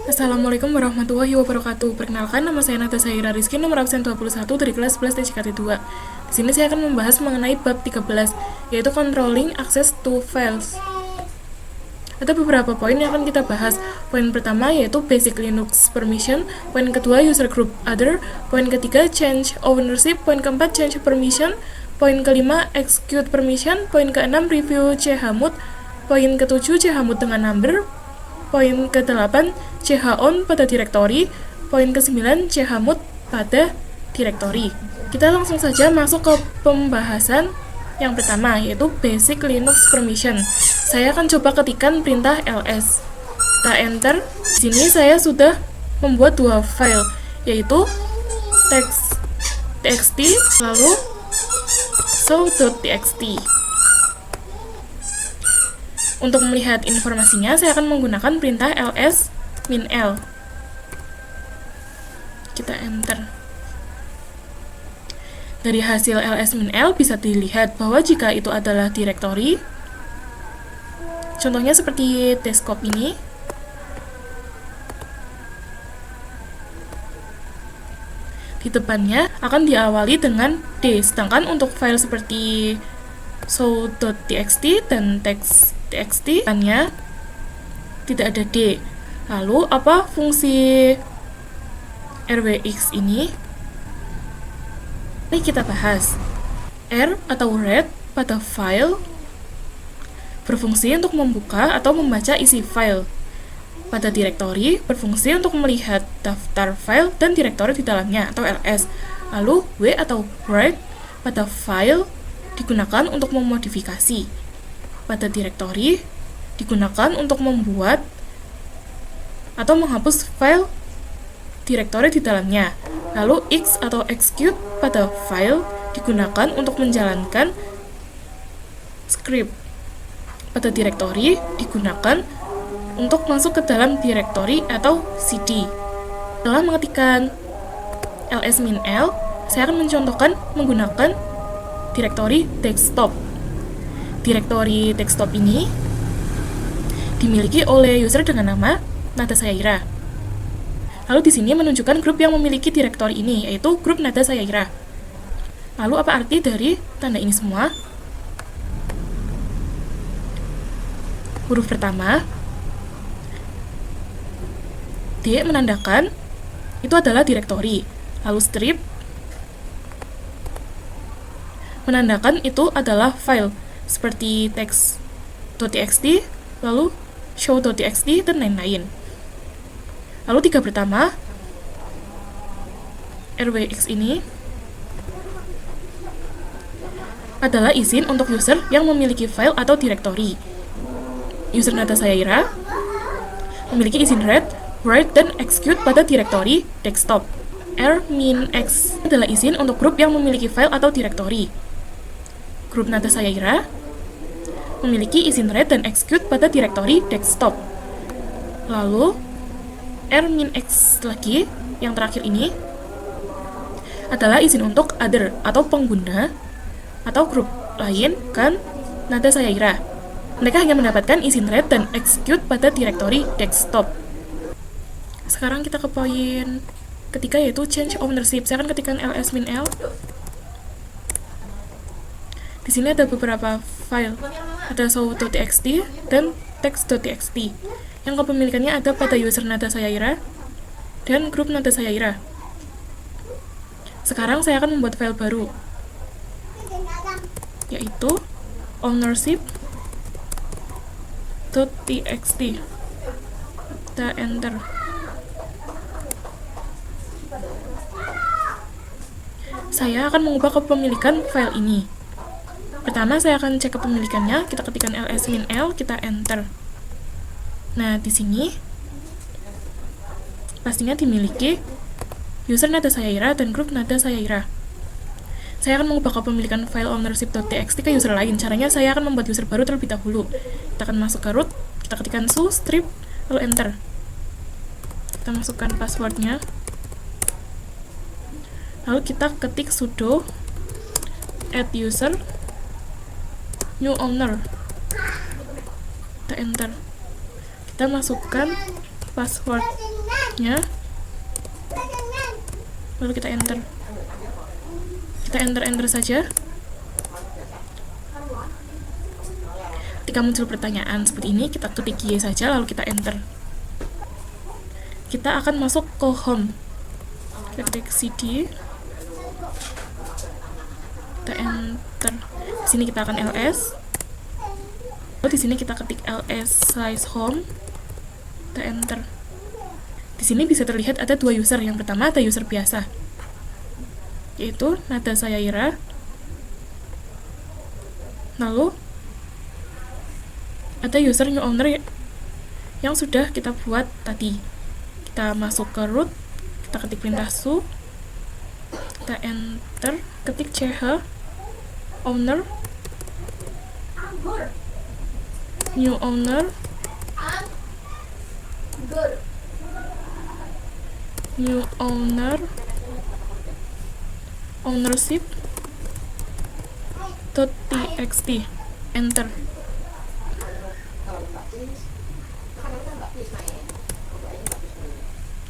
Assalamualaikum warahmatullahi wabarakatuh. Perkenalkan, nama saya Nada Saira Rizky, nomor absen 21 dari kelas 11 TJKT 2. Di sini saya akan membahas mengenai bab 13, yaitu controlling access to files. Ada beberapa poin yang akan kita bahas. Poin pertama yaitu basic Linux permission, poin kedua user group other, poin ketiga change ownership, poin keempat change permission, poin kelima execute permission, poin keenam review chmod, poin ketujuh chmod dengan number, poin ke-8 chown pada directory, poin ke-9 chmod pada directory. Kita langsung saja masuk ke pembahasan yang pertama, yaitu basic Linux permission. Saya akan coba ketikkan perintah ls. Kita enter. Di sini saya sudah membuat dua file, yaitu text.txt lalu show.txt. Untuk melihat informasinya, saya akan menggunakan perintah ls-l. Kita enter. Dari hasil ls-l bisa dilihat bahwa jika itu adalah directory, contohnya seperti desktop ini, di depannya akan diawali dengan D, sedangkan untuk file seperti show.txt dan text.txt depannya tidak ada D. Lalu apa fungsi rwx ini? Mari kita bahas. R atau read pada file berfungsi untuk membuka atau membaca isi file. Pada directory berfungsi untuk melihat daftar file dan directory di dalamnya atau ls. Lalu W atau write pada file digunakan untuk memodifikasi. Pada directory digunakan untuk membuat atau menghapus file directory di dalamnya. Lalu X atau execute pada file digunakan untuk menjalankan script. Pada directory digunakan untuk masuk ke dalam directory atau CD. Setelah mengetikkan ls-l, saya akan mencontohkan menggunakan directory desktop. Directory desktop ini dimiliki oleh user dengan nama Nada Saira. Lalu di sini menunjukkan grup yang memiliki directory ini, yaitu grup Nada Saira. Lalu apa arti dari tanda ini semua? Huruf pertama, D menandakan itu adalah directory. Lalu strip menandakan itu adalah file seperti text.txt, lalu show.txt, dan lain-lain. Lalu tiga pertama, rwx ini adalah izin untuk user yang memiliki file atau directory. User Nada Saira memiliki izin read, write, dan execute pada directory desktop. R-X adalah izin untuk grup yang memiliki file atau directory. Grup Nada Saira memiliki izin read dan execute pada directory desktop. Lalu R-X lagi, yang terakhir ini, adalah izin untuk other atau pengguna atau grup lain kan Nada Saira. Mereka hanya mendapatkan izin read dan execute pada directory desktop. Sekarang kita ke poin ketiga, yaitu change ownership. Saya akan ketikkan ls-l. Di sini ada beberapa file, ada show.txt dan text.txt. Yang kepemilikannya ada pada user Nada Saira dan grup Nada Saira. Sekarang saya akan membuat file baru, yaitu ownership.txt. Kita enter. Saya akan mengubah kepemilikan file ini. Pertama, saya akan cek kepemilikannya. Kita ketikkan ls-l, kita enter. Nah, di sini pastinya dimiliki user Nada Saira dan grup Nada Saira. Saya akan mengubah kepemilikan file ownership.txt ke user lain. Caranya saya akan membuat user baru terlebih dahulu. Kita akan masuk ke root, kita ketikkan su strip, lalu enter. Kita masukkan passwordnya. Lalu kita ketik sudo add user new owner. Kita enter. Kita masukkan passwordnya, lalu kita enter. Kita enter saja. Ketika muncul pertanyaan seperti ini, kita ketik Y saja, lalu kita enter. Kita akan masuk ke home. Kita ketik cd, kita enter. Di sini kita akan ls. Lalu di sini kita ketik ls size home, kita enter. Di sini bisa terlihat ada dua user. Yang pertama ada user biasa, yaitu Nada Sayaira. Lalu ada user new owner yang sudah kita buat tadi. Kita masuk ke root, kita ketik perintah su, kita enter, ketik ch owner, new owner, new owner, ownership .txt, enter.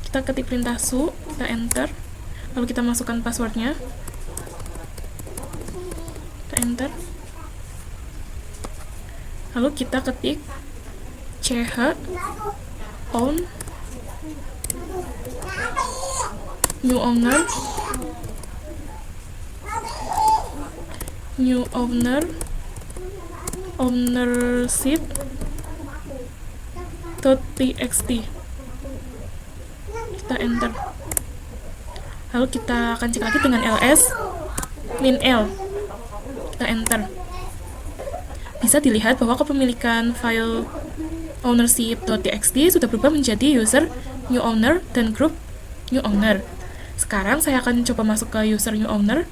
Kita ketik perintah su, kita enter, lalu kita masukkan passwordnya, kita enter, lalu kita ketik ch own new owner, new owner, ownership .txt, kita enter. Lalu kita akan cek lagi dengan ls min l, kita enter. Bisa dilihat bahwa kepemilikan file ownership.txt sudah berubah menjadi user new owner dan group new owner. Sekarang saya akan coba masuk ke user new owner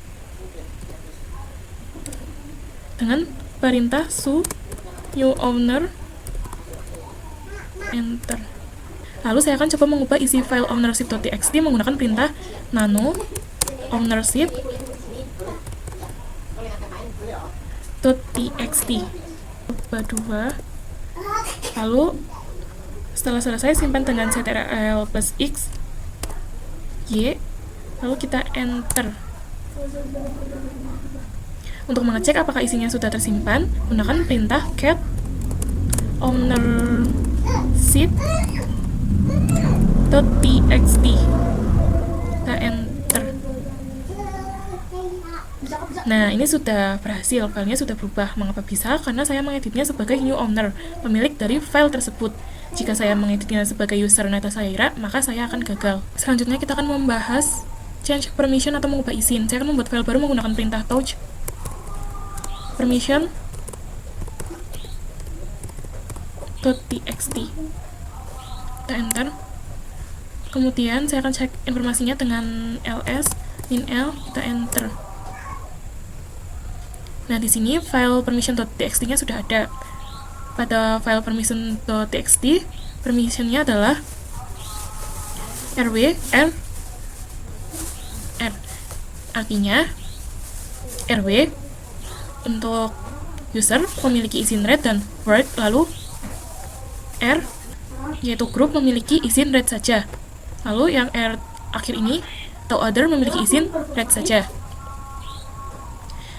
dengan perintah su new owner, enter. Lalu saya akan coba mengubah isi file ownership.txt menggunakan perintah nano ownership.txt. Coba 2. Lalu setelah selesai simpan dengan ctrl plus x y, lalu kita enter. Untuk mengecek apakah isinya sudah tersimpan, gunakan perintah cat ownership.txt, kita enter. Nah, ini sudah berhasil, filenya sudah berubah. Mengapa bisa? Karena saya mengeditnya sebagai new owner, pemilik dari file tersebut. Jika saya mengeditnya sebagai user Nada Sayaira, maka saya akan gagal. Selanjutnya kita akan membahas change permission atau mengubah izin. Saya akan membuat file baru menggunakan perintah touch permission .txt, kita enter. Kemudian saya akan cek informasinya dengan ls min l, kita enter. Nah, di sini file permission.txt-nya sudah ada. Pada file permission.txt, permission-nya adalah rw r. Artinya rw untuk user memiliki izin read dan write, lalu r yaitu grup memiliki izin read saja, lalu yang r akhir ini atau other memiliki izin read saja.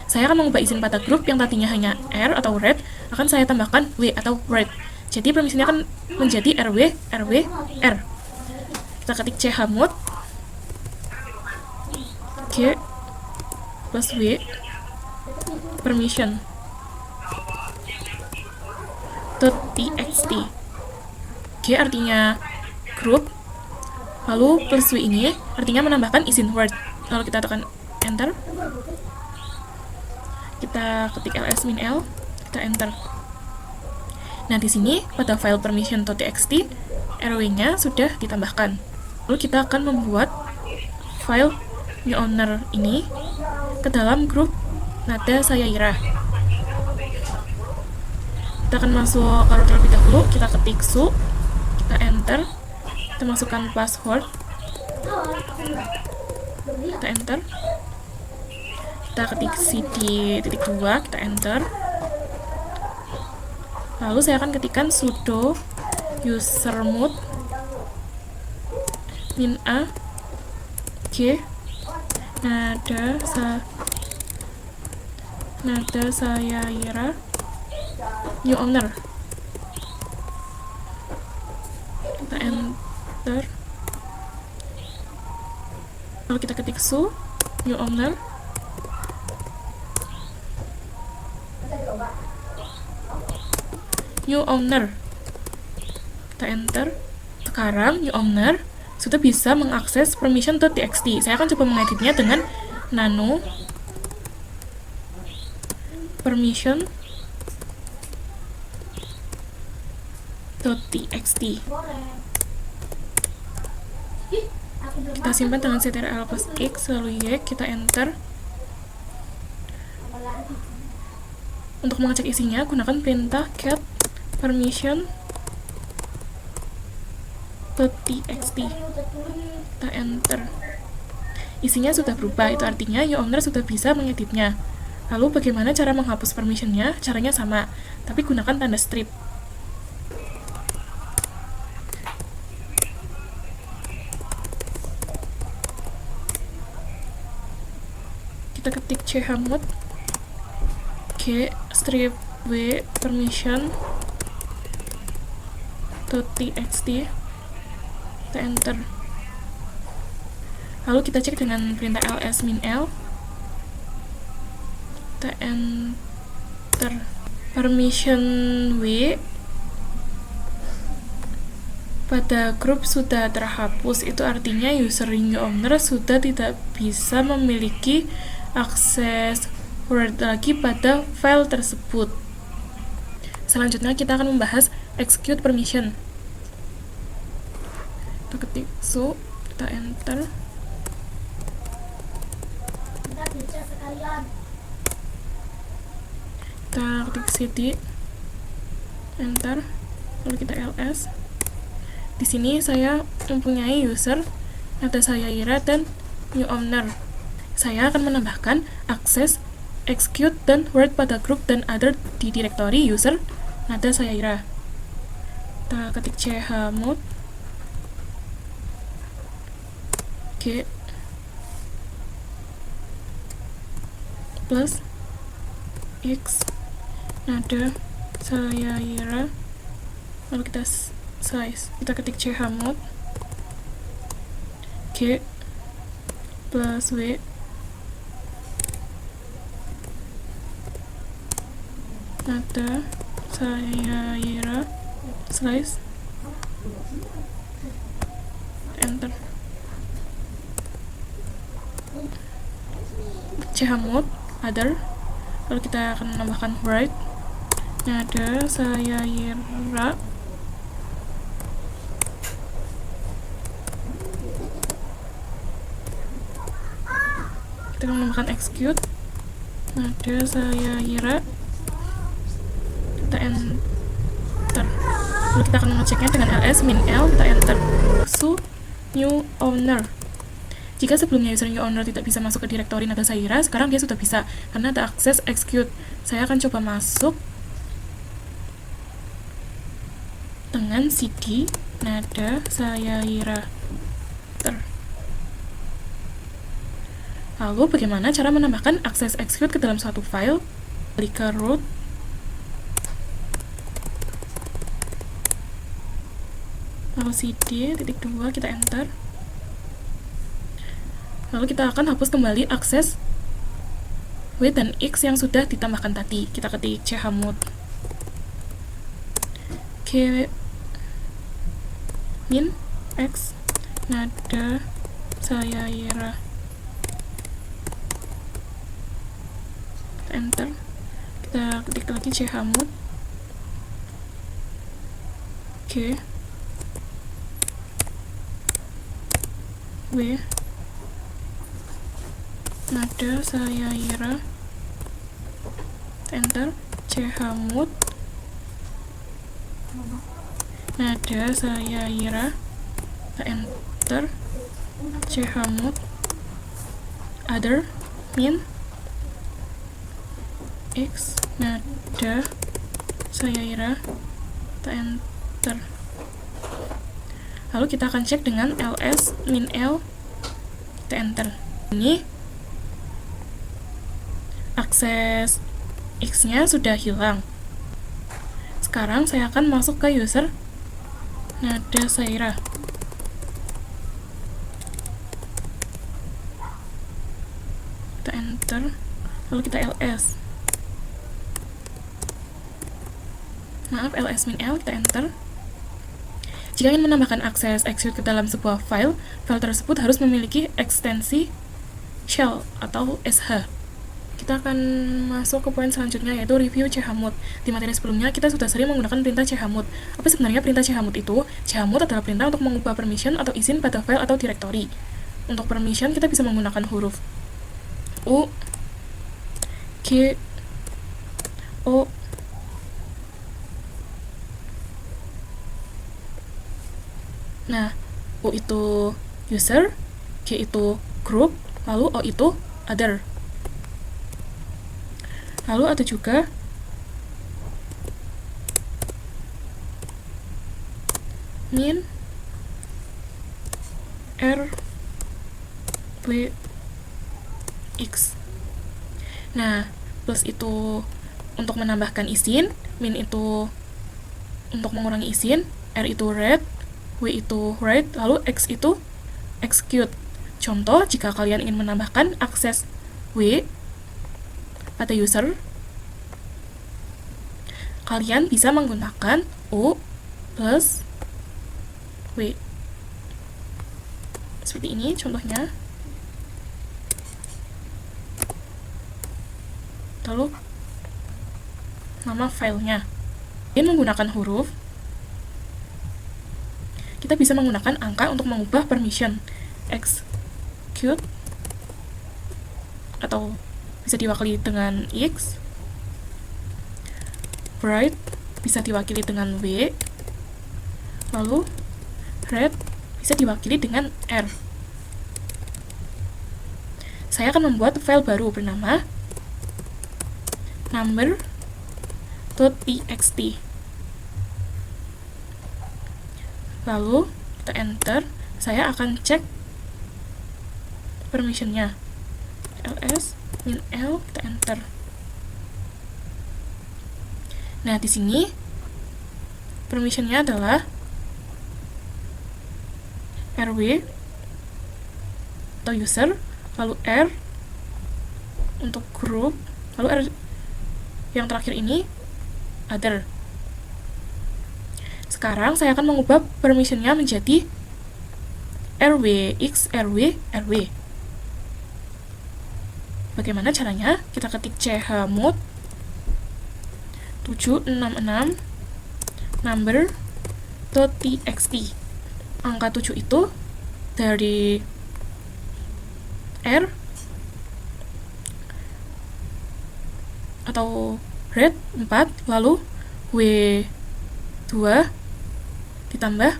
Saya akan mengubah izin pada grup yang tadinya hanya r atau read, akan saya tambahkan w atau write. Jadi permissionnya akan menjadi rw r. Kita ketik chmod g plus w permission .txt. G artinya group, lalu plus w ini artinya menambahkan izin word. Lalu kita tekan enter, kita ketik ls min l, kita enter. Nah, di sini pada file permission.txt rw-nya sudah ditambahkan. Lalu kita akan membuat file new owner ini ke dalam grup Nada Sayaira. Kita akan masuk ke root terlebih dahulu, kita ketik su, kita enter, kita masukkan password, kita enter, kita ketik cd.2, kita enter. Lalu saya akan ketikkan sudo user mode min a g nada saya Ira new owner. Kita enter. Kalau kita ketik su new owner, kita enter. Sekarang new owner sudah bisa mengakses permission.txt. Saya akan coba mengeditnya dengan nano permission.txt. Kita simpan dengan ctrl plus x lalu y, kita enter. Untuk mengecek isinya gunakan perintah cat permission.txt. Kita enter. Isinya sudah berubah, itu artinya new owner sudah bisa mengeditnya. Lalu bagaimana cara menghapus permissionnya? Caranya sama, tapi gunakan tanda strip. Kita ketik chmod g strip w permission.txt, kita enter. Lalu kita cek dengan perintah ls min l, kita enter. Permission w pada grup sudah terhapus, itu artinya user new owner sudah tidak bisa memiliki akses Word lagi pada file tersebut. Selanjutnya kita akan membahas execute permission. Kita ketik su, kita enter. Kita ketik cd, enter, lalu kita ls. Di sini saya mempunyai user, nada saya Ira, dan new owner. Saya akan menambahkan akses, execute, dan word pada group dan other di direktori user nada saya Ira. Kita ketik chmod g plus x nada saya Ira, lalu kita size. Kita ketik chmod g plus w nada saya Ira slice, enter. Chmod other, lalu kita akan menambahkan write nada saya Ira, kita akan menambahkan execute nada saya Ira, kita enter. Lalu kita akan mengeceknya dengan ls min l, kita enter. Su new owner. Jika sebelumnya user new owner tidak bisa masuk ke direktori nada saya Ira, sekarang dia sudah bisa karena ada akses execute. Saya akan coba masuk dengan cd nada saya Ira. Lalu bagaimana cara menambahkan akses execute ke dalam suatu file? Klik ke root, lalu cd titik 2, kita enter. Lalu kita akan hapus kembali akses w dan x yang sudah ditambahkan tadi. Kita ketik chmod g min x nada saya Ira, enter. Kita ketik lagi chmod g w nada saya Ira, enter. Chmod nada saya Ira, enter. Chmod other min x nada saya Ira, enter. Lalu kita akan cek dengan ls min l, kita enter. Ini akses X-nya sudah hilang. Sekarang saya akan masuk ke user Nada Saira. Kita enter, lalu kita ls. Maaf, ls min l, kita enter. Jika ingin menambahkan akses execute ke dalam sebuah file, file tersebut harus memiliki ekstensi shell atau sh. Kita akan masuk ke poin selanjutnya, yaitu review chmod. Di materi sebelumnya kita sudah sering menggunakan perintah chmod. Apa sebenarnya perintah chmod itu? Chmod adalah perintah untuk mengubah permission atau izin pada file atau directory. Untuk permission kita bisa menggunakan huruf U, G, O, nah, U itu user, G itu group, lalu O itu other. Lalu ada juga min r w x. Nah, plus itu untuk menambahkan izin, min itu untuk mengurangi izin, r itu read, w itu write, lalu x itu execute. Contoh, jika kalian ingin menambahkan akses w pada user, kalian bisa menggunakan U plus W. Seperti ini contohnya. Lalu nama filenya. Ingin menggunakan huruf, kita bisa menggunakan angka untuk mengubah permission. Execute atau bisa diwakili dengan X, write bisa diwakili dengan W, lalu read bisa diwakili dengan R. Saya akan membuat file baru bernama number.txt. Lalu kita enter. Saya akan cek permissionnya, ls min l, kita enter. Nah, di sini permissionnya adalah rw atau user, lalu r untuk group, lalu r yang terakhir ini other. Sekarang saya akan mengubah permissionnya menjadi rwx, rw. Bagaimana caranya? Kita ketik chmod 766 number.txt. Angka 7 itu dari R atau read 4, lalu W2 ditambah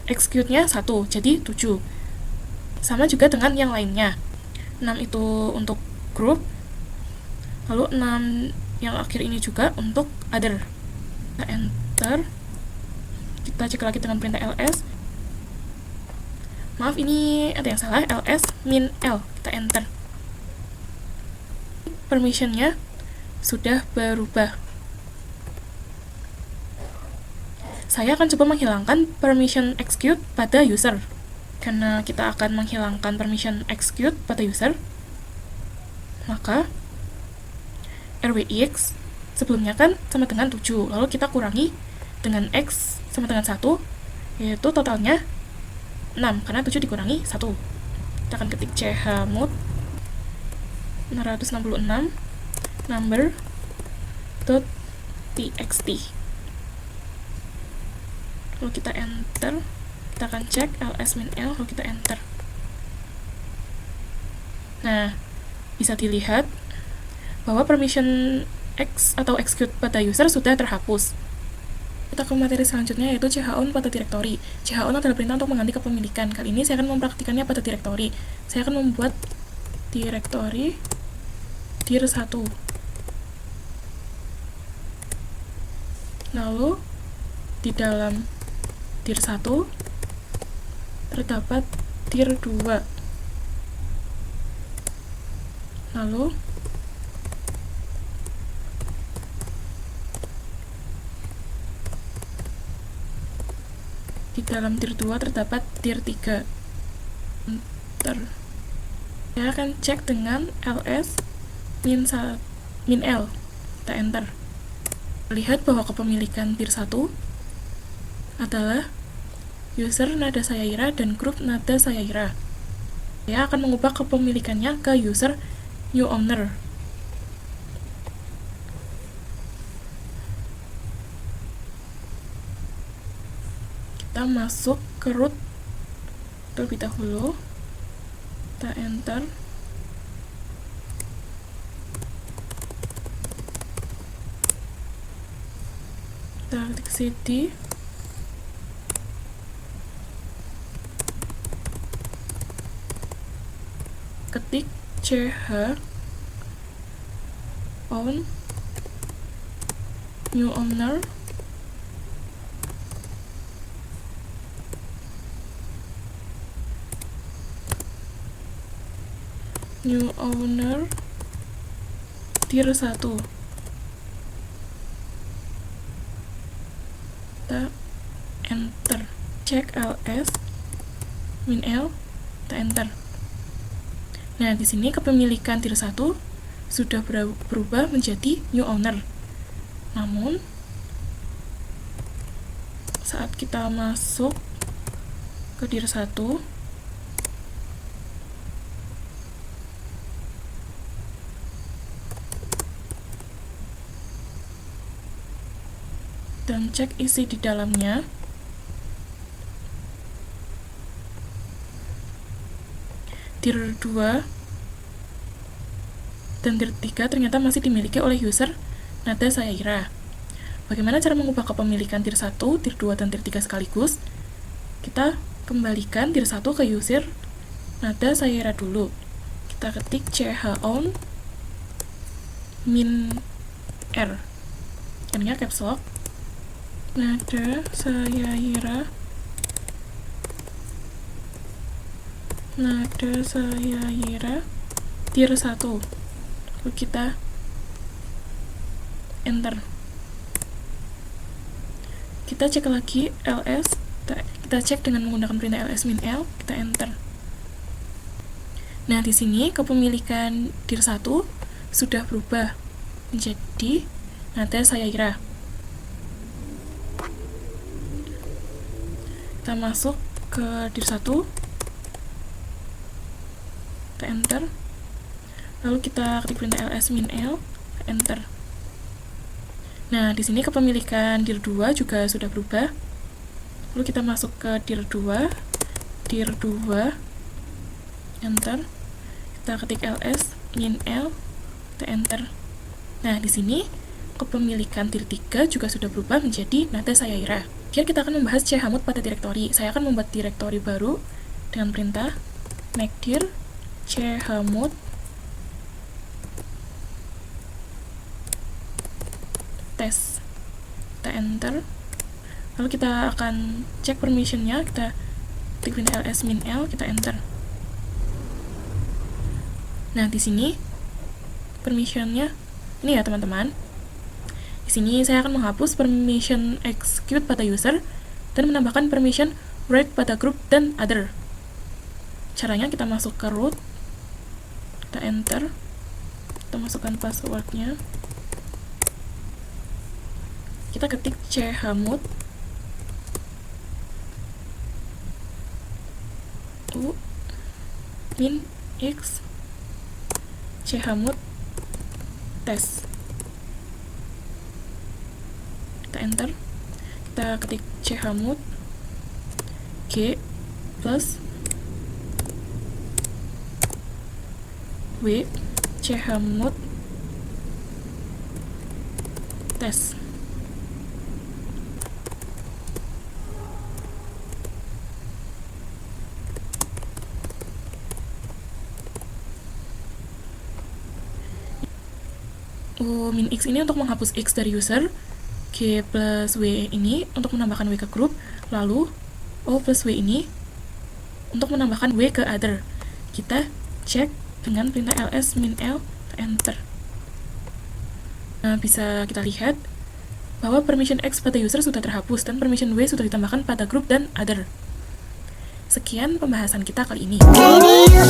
execute-nya 1, jadi 7. Sama juga dengan yang lainnya. 6 itu untuk group, lalu 6 yang akhir ini juga untuk other. Kita enter. Kita cek lagi dengan perintah ls. Maaf, ini ada yang salah, ls min l, kita enter. Permissionnya sudah berubah. Saya akan coba menghilangkan permission execute pada user. Karena kita akan menghilangkan permission execute pada user, maka rwx sebelumnya kan sama dengan 7, lalu kita kurangi dengan x sama dengan 1, yaitu totalnya 6, karena 7 dikurangi 1. Kita akan ketik chmod 666 number.txt, lalu kita enter. Kita akan cek ls min l, lalu kita enter. Nah, bisa dilihat bahwa permission X atau execute pada user sudah terhapus. Kita ke materi selanjutnya, yaitu chown pada directory. Chown adalah perintah untuk mengganti kepemilikan. Kali ini saya akan mempraktikannya pada directory. Saya akan membuat directory dir1. Lalu di dalam dir1 terdapat dir 2. Lalu di dalam dir 2 terdapat dir 3. Enter. Saya akan cek dengan ls min l. Kita enter. Lihat bahwa kepemilikan dir 1 adalah user nada Sayaira dan grup nada Sayaira. Saya akan mengubah kepemilikannya ke user new owner. Kita masuk ke root terlebih dahulu. Kita enter. Kita klik cd. Ketik ch own new owner dir 1. Kita enter. Cek ls min l. Kita enter. Nah, di sini kepemilikan dir 1 sudah berubah menjadi new owner. Namun saat kita masuk ke dir 1 dan cek isi di dalamnya, dir 2 dan dir 3 ternyata masih dimiliki oleh user nada Sayaira. Bagaimana cara mengubah kepemilikan dir 1, dir 2, dan dir 3 sekaligus? Kita kembalikan dir 1 ke user nada Sayaira dulu. Kita ketik chown min r. R-nya caps lock. Nada Sayaira dir 1. Lalu kita enter. Kita cek lagi ls. Kita cek dengan menggunakan perintah ls min l. Kita enter. Nah, di sini kepemilikan dir 1 sudah berubah menjadi nada Sayaira. Kita masuk ke dir 1. Kita enter. Lalu kita ketik perintah ls min l. Enter. Nah, di sini kepemilikan dir 2 juga sudah berubah. Lalu kita masuk ke dir 2. Enter. Kita ketik ls min l. Kita enter. Nah, di sini kepemilikan dir 3 juga sudah berubah menjadi nada Sayaira. Sekarang kita akan membahas chmod pada direktori. Saya akan membuat direktori baru dengan perintah make dir chmod test. Kita enter. Lalu kita akan cek permissionnya. Kita ketik perintah ls min l. Kita enter. Nah, di sini permissionnya ini ya teman-teman. Di sini saya akan menghapus permission execute pada user dan menambahkan permission write pada group dan other. Caranya kita masuk ke root. Kita enter. Kita masukkan passwordnya. Kita ketik chmod min x chmod test. Kita enter. Kita ketik chmod g plus w chmod test. Min x ini untuk menghapus x dari user, g plus w ini untuk menambahkan w ke grup, lalu o plus w ini untuk menambahkan W ke other. Kita cek dengan perintah ls -l enter. Nah, bisa kita lihat bahwa permission X pada user sudah terhapus dan permission W sudah ditambahkan pada group dan other. Sekian pembahasan kita kali ini. Baby, you,